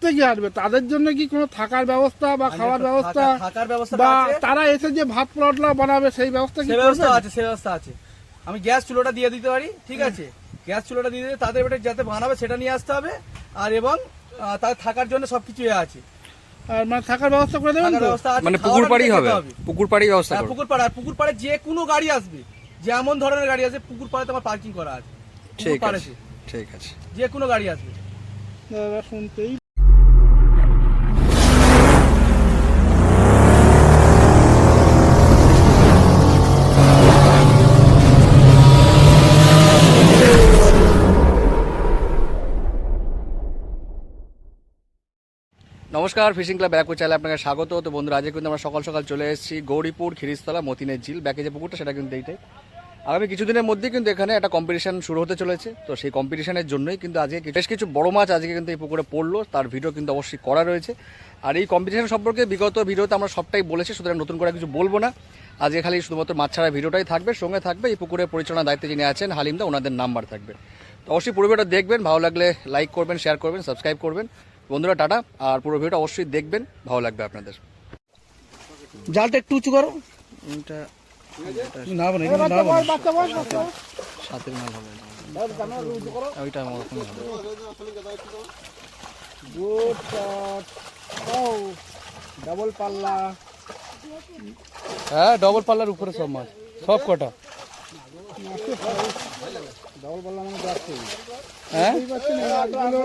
থেকে আসবে তাদের জন্য কি কোনো থাকার ব্যবস্থা বা খাওয়ার ব্যবস্থা বা তারা এসে যে ভাত পরোটা বানাবে সেই ব্যবস্থা কি আছে? সেই ব্যবস্থা আছে। আমি গ্যাস চুলোটা দিয়ে দিতে পারি, ঠিক আছে? গ্যাস চুলোটা দিয়ে দিতে তাদের বেটে যাতে বানাবে সেটা নিয়ে আসতে হবে, আর এবং তাদের থাকার জন্য সবকিছু আছে। আর মানে থাকার ব্যবস্থা করে দেবেন তো? মানে পুকুর পাড়েই হবে, পুকুর পাড়েই ব্যবস্থা করব। পুকুর পাড়ে, আর পুকুর পাড়ে যে কোনো গাড়ি আসবে, যেমন ধরনের গাড়ি আছে পুকুর পাড়ে তোমার পার্কিং করা আছে। ঠিক আছে, ঠিক আছে, যে কোনো গাড়ি আসবে। দাদা শুনতেই নমস্কার, ফিশিং ক্লাব ব্যারাকপুর চ্যানেলে আপনাকে স্বাগত। তো বন্ধুরা, আজকে কিন্তু আমরা সকাল সকাল চলে এসেছি গৌরীপুর খিরিস্তলা মতিনের ঝিল। ব্যাকে যে পুকুরটা সেটা কিন্তু এইটাই। আগামী কিছুদিনের মধ্যেই কিন্তু এখানে একটা কম্পিটিশন শুরু হতে চলেছে। তো সেই কম্পিটিশনের জন্যই কিন্তু আজকে বেশ কিছু বড় মাছ আজকে কিন্তু এই পুকুরে পড়লো, তার ভিডিও কিন্তু অবশ্যই করা রয়েছে। আর এই কম্পিটিশন সম্পর্কে বিগত ভিডিওতে আমরা সবটাই বলেছি, সুতরাং নতুন করে কিছু বলবো না। আজকে খালি শুধুমাত্র মাছ ছাড়া ভিডিওটাই থাকবে, সঙ্গে থাকবে এই পুকুরের পরিচালনার দায়িত্বে যিনি আছেন হালিমদা, ওনাদের নাম্বার থাকবে। তো অবশ্যই পুরো ভিডিওটা দেখবেন, ভালো লাগলে লাইক করবেন, শেয়ার করবেন, সাবস্ক্রাইব করবেন। বন্ধুরা টাটা, আর পুরো ভিডিওটা অবশ্যই দেখবেন, ভালো লাগবে আপনাদের। জালটা একটু উঁচু করো। এটা না বলে সাতের মাল হবে, ওইটা আমার রকম হবে। গুড শট, ও ডাবল পাল্লা। হ্যাঁ, ডবল পাল্লার উপরে সব মাছ, সব কটা। ডাবল পাল্লা মানে যাচ্ছে। হ্যাঁ,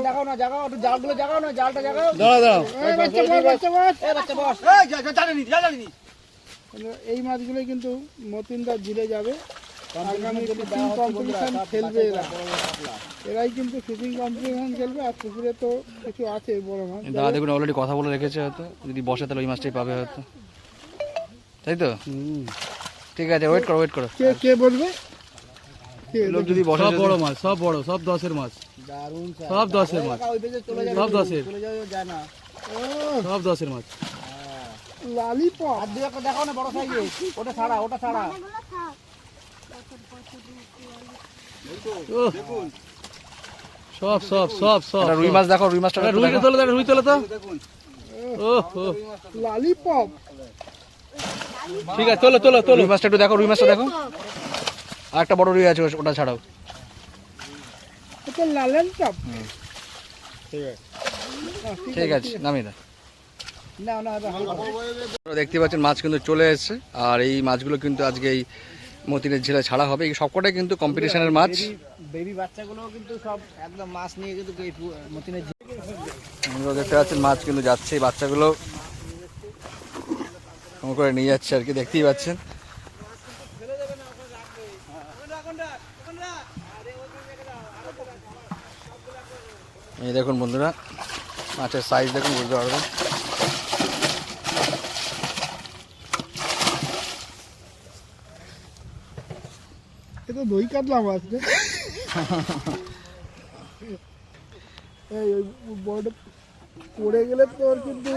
জাগাও না, জাগাও একটু, জালগুলো জাগাও না, জালটা জাগাও। দাঁড়া দাঁড়া। এই বাচ্চা বস, বাচ্চা বস, এই বাচ্চা বস। এই জানি জানি। এই মাছগুলোই কিন্তু মতিনদা ঝিলে যাবে। আগামী ফিশিং কম্পিটিশন খেলবে এরা, এরাই কিন্তু ফিশিং কম্পিটিশন খেলবে। আর পুকুরে তো কিছু আছে বড় মাছ। দাদা দেখুন অলরেডি কথা বলে রেখেছে, হয়তো যদি বসে তাহলে ওই মাছটাই পাবে হয়তো, তাই তো? ঠিক আছে, ওয়েট করো, ওয়েট করো। কে কে বলবে? লোক যদি বসে, সব বড় মাছ, সব বড়, সব 10-এর মাছ, দারুণ সব 10-এর মাছ, সব 10-এর, চলে যাও যায় না। সব 10-এর মাছ। লালিপপ আর দুই একটা দেখাও না বড় সাইজে। ওটা ছাড়া, ওটা ছাড়া। সব সব সব সব রুই মাছ দেখো, রুই মাছটা রুই তোলো, দেখো রুই তোলো তো। ও লালিপপ। ঠিক আছে, তোলো তোলো তোলো। রুই মাছটা একটু দেখো, রুই মাছটা দেখো। আর একটা বড় রুই আছে, ওটা ছাড়াও। এটা লালেন চপ। ঠিক আছে, নামিয়ে দাও। না না, দেখতে পাচ্ছেন মাছ কিন্তু চলে এসেছে, আর এই মাছগুলো কিন্তু আজকে এই মতিনের ঝিলে ছাড়া হবে। এই সবকটাই কিন্তু কম্পিটিশনের মাছ। বেবি বাচ্চাগুলো কিন্তু সব একদম মাছ নিয়ে কিন্তু এই মতিনের আপনারা দেখতে পাচ্ছেন মাছ কিন্তু যাচ্ছে, এই বাচ্চাগুলো কেমন করে নিয়ে যাচ্ছে আর কি, দেখতেই পাচ্ছেন। এই দেখুন বন্ধুরা, মাছের সাইজ দেখুন, বুঝতে পারবেন। এটা দই কাতলা মাছ রে। এই ওই বড় পড়ে গেলে তোর কিন্তু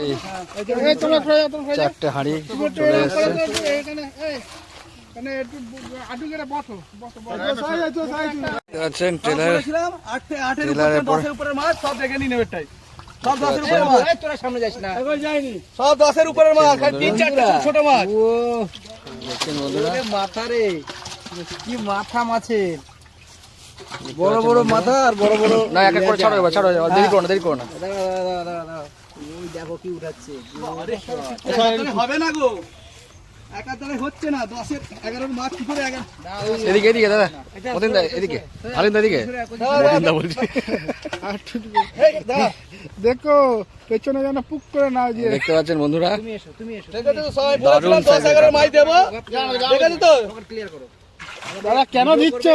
এই চলো চারটে হাঁড়ি চলে এসছে। এখানে এই মানে একটু আটু করে বসো বসো বসো। দেখতে পাচ্ছেন ট্রেলারের পর 10-এর উপরের মাছ সব দেখে নি নেবেটাই। সব 10-এর উপরের মাছ। এই তোরা সামনে যাস না। এবার যাইনি। সব 10-এর উপরের মাছ, খালি 3-4টা ছোট মাছ। ও দেখছেন বন্ধুরা, মাথা রে, কি মাথা মাছের, বড় বড় মাথা আর বড় বড়। না এক এক করে ছাড়ো, এবার ছাড়ো, দেরি করো না, দেরি করো না। ওই দেখো কি উঠাচ্ছে। হবে না গো, একাধারে হচ্ছে না। 10-এর 11-এর মাছ কি করে 11? এদিকে এদিকে দাদা, মতিনদা এদিকে, হালিমদা এদিকে, মতিনদা বলছি। দেখো পেছনে যেন পুক করে না যে। দেখতে পাচ্ছেন বন্ধুরা, তুমি এসো ঠিক আছে তো, সবাই বলেছিলাম 10-11 মাছ দেবো, ঠিক আছে তো? ক্লিয়ার করো দাদা, কেন দিচ্ছ?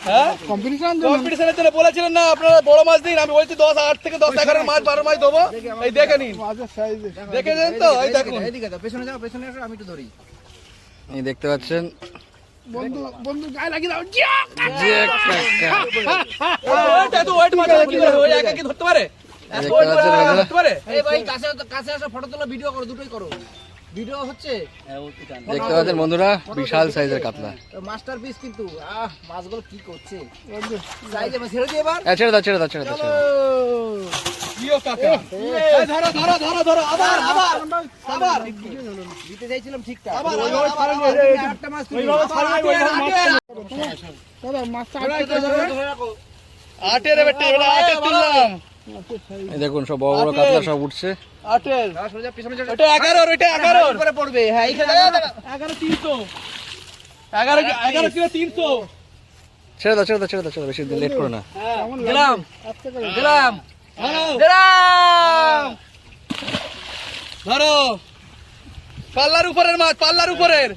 হ্যাঁ, কম্পিটিশন কম্পিটিশনের জন্য বলেছিলেন না আপনারা বড় মাছ দিন। আমি বলছি 8 থেকে 10-11 মাছ 12 মাছ দেবো। এই দেখে নিন, মাছের সাইজে দেখেছেন তো? এই দেখুন, এদিকে যাও, পেছনে যাও, পেছনে আসো, আমি একটু ধরি। এই দেখতে পাচ্ছেন বন্ধু বন্ধু গায়ে লাগিয়ে দাও। যে ওইটা তো ওইটা মাছ কি করে ওই একা কি ধরতে পারে? দেখতে পাচ্ছেন বন্ধুরা, ধরতে পারে? এই ভাই কাছে কাছে আসো, ফটো তোলা, ভিডিও করো, দুটোই করো। ভিডিও হচ্ছে দেখতে পাচ্ছেন বন্ধুরা বিশাল সাইজের কাতলা। মাস্টার পিস কিন্তু মাছগুলো কি করছে সাইজে ছেড়ে দিয়ে এবার ছেড়ে দাও ছেড়ে দাও ছেড়ে দাও ছেড়ে দাও। ইয়ো কাকা এই ধরো ধরো ধরো ধরো আবার আবার আবার দিতে চাইছিলাম ঠিকঠাক আবার ওইভাবে ছাড়েন না, আটটা মাছ তুলি। ওইভাবে ছাড়বে ওইভাবে দাদা মাছটা আটকে ধরে রাখো। আটের বেটা এবারে আটের তুললাম মাছের size। এই দেখুন সব বড় বড় কাতলা সব উঠছে। আটের সোজা পিছনে চলে ওটা 11 ওটা 11 করে পড়বে হ্যাঁ এইখানে 11 300 11 কিলো 300 ছেড়ে দাও ছেড়ে দাও ছেড়ে দাও ছেড়ে দাও, বেশি লেট করো না। কেমন লাগছে? গেলাম আস্তে করে। গেলাম ধরো গেলাম ধরো পাল্লার উপরের মাছ পাল্লার উপরের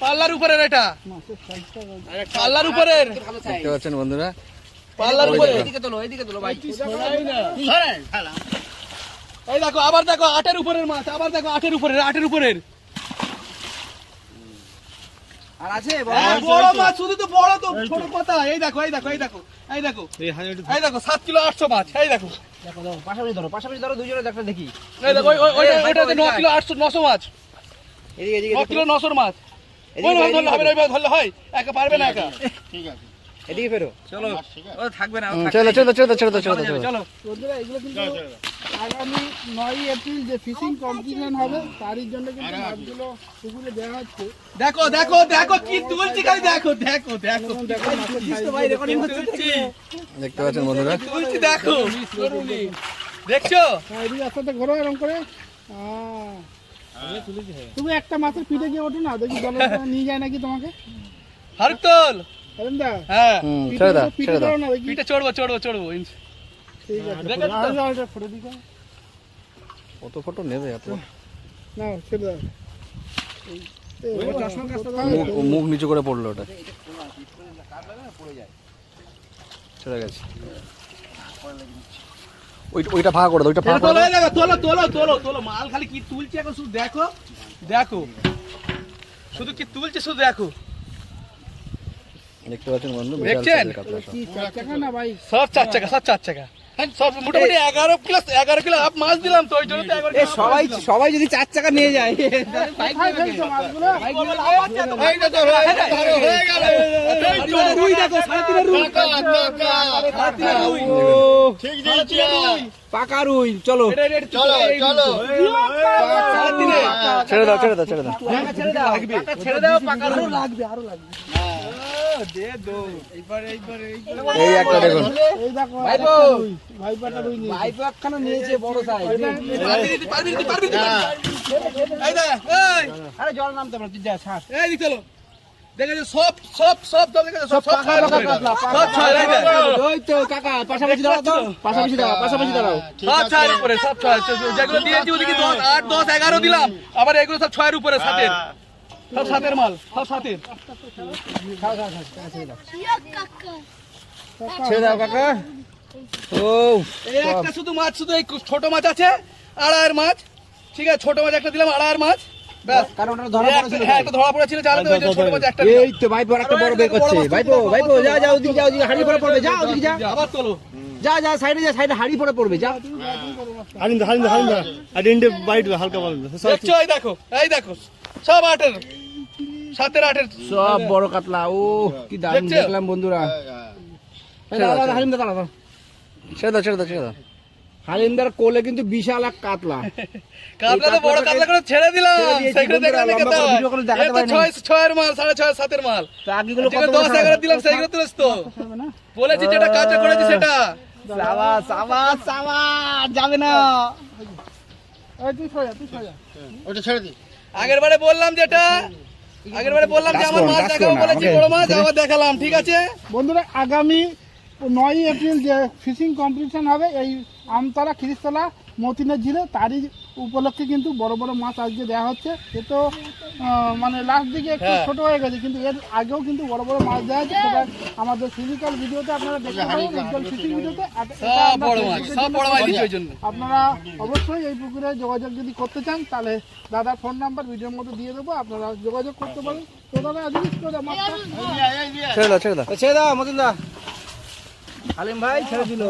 পাল্লার উপরের এটা মাছের size-টা পাল্লার উপরের ভালো সাইজ দেখতে পাচ্ছেন বন্ধুরা পাল্লার উপরের এদিকে তোলো ভাই এই দেখো আবার দেখো আটের উপরের মাছ আবার দেখো আটের উপরের আর আছে হ্যাঁ, বড় মাছ শুধু তো বড় তো ছোট কথা এই দেখো এই দেখো এই দেখো এই দেখো এই দেখো 7 কিলো 800 মাছ এই দেখো দেখো দেখো পাশাপাশি ধরো দুইজনে একটা দেখি এই দেখো ওইটাতে 9 কিলো 800 900 মাছ এদিকে এদিকে 9 কিলো 900 মাছ এদিকে, ওই এদিকে, ধরলে হবে না এইভাবে ধরলে হয় একা পারবে না একা এদিকে ফেরো চলো ও থাকবে না ছেড়ে দাও ছেড়ে দাও ছেড়ে দাও ছেড়ে দাও ছেড়ে দাও ছেড়ে দাও। চলো বন্ধুরা এগুলো কিন্তু আগামী 9 এপ্রিল যে ফিশিং কম্পিটিশন হবে তারই জন্য কিন্তু মাছগুলো পুকুরে দেওয়া হচ্ছে। দেখো দেখো দেখো কি তুলছি খালি দেখো দেখো দেখো দেখো মাছের size ভাই রেকর্ডিং হচ্ছে তুলছি দেখতে পাচ্ছেন বন্ধুরা তুলছি দেখো দেখছো এদিকে আস্তে ঘোরো এরকম করে। তুমি একটা মাছের পিঠে গিয়ে ওঠো না, দেখি জলে নিয়ে যায় নাকি তোমাকে। হারুক তোল অরিন্দা, হ্যাঁ ছেড়ে দাও পিঠে ছেড়ে দাও। করো না দেখি। পিঠে চড়বো ঠিক আছে, দেখো তো। আর একটা ফটো দিকে। কত ফটো নেবে এত? নাও ছেড়ে দাও। মুখ নিচু করে পড়লো ওটা ছেড়ে গেছে। ওইটা ভাঙা করে দাও ওইটা ভাঙা করে তোলো দাও। এই দেখো তোলো তোলো তোলো তোলো মাল খালি কি তুলছি এখন শুধু দেখো দেখো শুধু কি তুলছে শুধু দেখো দেখতে পাচ্ছেন বন্ধু বিশাল দেখছেন? সাইজের কাতলা সব। কি 4 টাকা না ভাই? সব 4 টাকা হ্যাঁ সব মোটামুটি 11 কিলো আপ মাছ দিলাম তো ওই জন্য তো 11 কিলো সবাই যদি 4 টাকা নিয়ে যায় কোথায় ফেলছো মাছগুলো? এই দেখো হয়ে গেল এই তো রুই দেখো 3.5 রুই ঠিক দিয়েছি পাকা রুই চলো চলো চলো ছেড়ে দাও ছেড়ে দাও ছেড়ে দাও। ছেড়ে দাও পাকা রুই এই একটা দেখুন এই দেখো ভাইপো। ভাইপাটা রুই নিয়ে। ভাইপো একখানা নিয়েছে বড় সাইজ পারবি এই দেখ এই আরে জল নামতে পারো তুই যা ছাড় এই দিক চলো দেখেছো সব দেখেছো সব ছয় সব ছয় এই দেখ ওই তো কাকা পাশাপাশি দাঁড়াও তো পাশাপাশি দাঁড়াও সব ছয়ের উপরে সব ছয় যেগুলো দিয়েছি ওদিকে 8 10 11 দিলাম আবার এগুলো সব ছয়ের উপরে সাতের সব সাতের মাল সব সাতের ছেড়ে দাও কাকা ও এই একটা শুধু মাছ শুধু এই ছোট মাছ আছে আড়াইয়ের মাছ ঠিক আছে ছোট মাছ একটা দিলাম আড়াইয়ের মাছ ব্যাস কারণ ওটা ধরা পড়েছিল হ্যাঁ একটা ধরা পড়েছিল জানো তো ওই যে ছোট মাছ একটা এই তো ভাইপো একটা বড় বের করছে ভাইপো যা ওদিকে হাড়ি পরে পড়বে যা ওদিকে যা আবার তোলো যা সাইডে হাড়ি পরে পড়বে যা হারিন্দা I didn't bite হালকা বলেন দেখছো এই দেখো সব আটের সাতের আটের সব বড় কাতলা ও কি দারুণ দেখছো? দেখলাম বন্ধুরা হালিমদা দাঁড়া ছেড়ে দাও ছেড়ে দাও ছেড়ে দাও। হালিমদার কোলে কিন্তু বিশাল এক কাতলা কাতলা তো বড় কাতলা করে ছেড়ে দিলাম ছেড়ে দিয়েছি, সেগুলো বন্ধুরা, দেখালে লম্বা করে ভিডিও করে দেখাতে পারিনি। ছয়ের মাল 6.5 7এর মাল তো আগেগুলো যেগুলো কত 10 11 দিলাম সেইগুলো তুলেছ তো বলেছি যেটা কাজটা করেছি সেটা সাবাস যাবে না এই তুই সরে যা। ওটা ছেড়ে দি আগের বারে বললাম যেটা আগের বারে বললাম যে আমার মাছ দেখাবো বলেছি বড় মাছ আবার দেখালাম ঠিক আছে বন্ধুরা আগামী 9 এপ্রিল যে ফিশিং কম্পিটিশন হবে এই আমতলা খিরিস্তলা মতিনের ঝিলে তারই উপলক্ষে কিন্তু বড় বড় মাছ আজকে দেওয়া হচ্ছে। এ তো মানে লাস্ট দিকে একটু হ্যাঁ। ছোট হয়ে গেছে, কিন্তু এর আগেও কিন্তু বড় বড় মাছ দেওয়া হচ্ছে। সেটা আমাদের ফিজিক্যাল ভিডিওতে আপনারা দেখতে পাবেন, উজ্জ্বল ফিশিং ভিডিওতে। আর এটা সব আমরা বড় মাছ ফেসবুকের সব জন্য বড় মাছ করি। দিচ্ছি ওই জন্য আপনারা অবশ্যই এই পুকুরে যোগাযোগ যদি করতে চান তাহলে দাদার ফোন নাম্বার ভিডিওর মধ্যে দিয়ে দেবো, আপনারা যোগাযোগ করতে পারেন। তো দাদা আজকে কি করে মাছটা ছেড়ে দাও ছেড়ে দাও। ছেড়ে দাও মতিন দা হালিম ভাই ছেড়ে দিল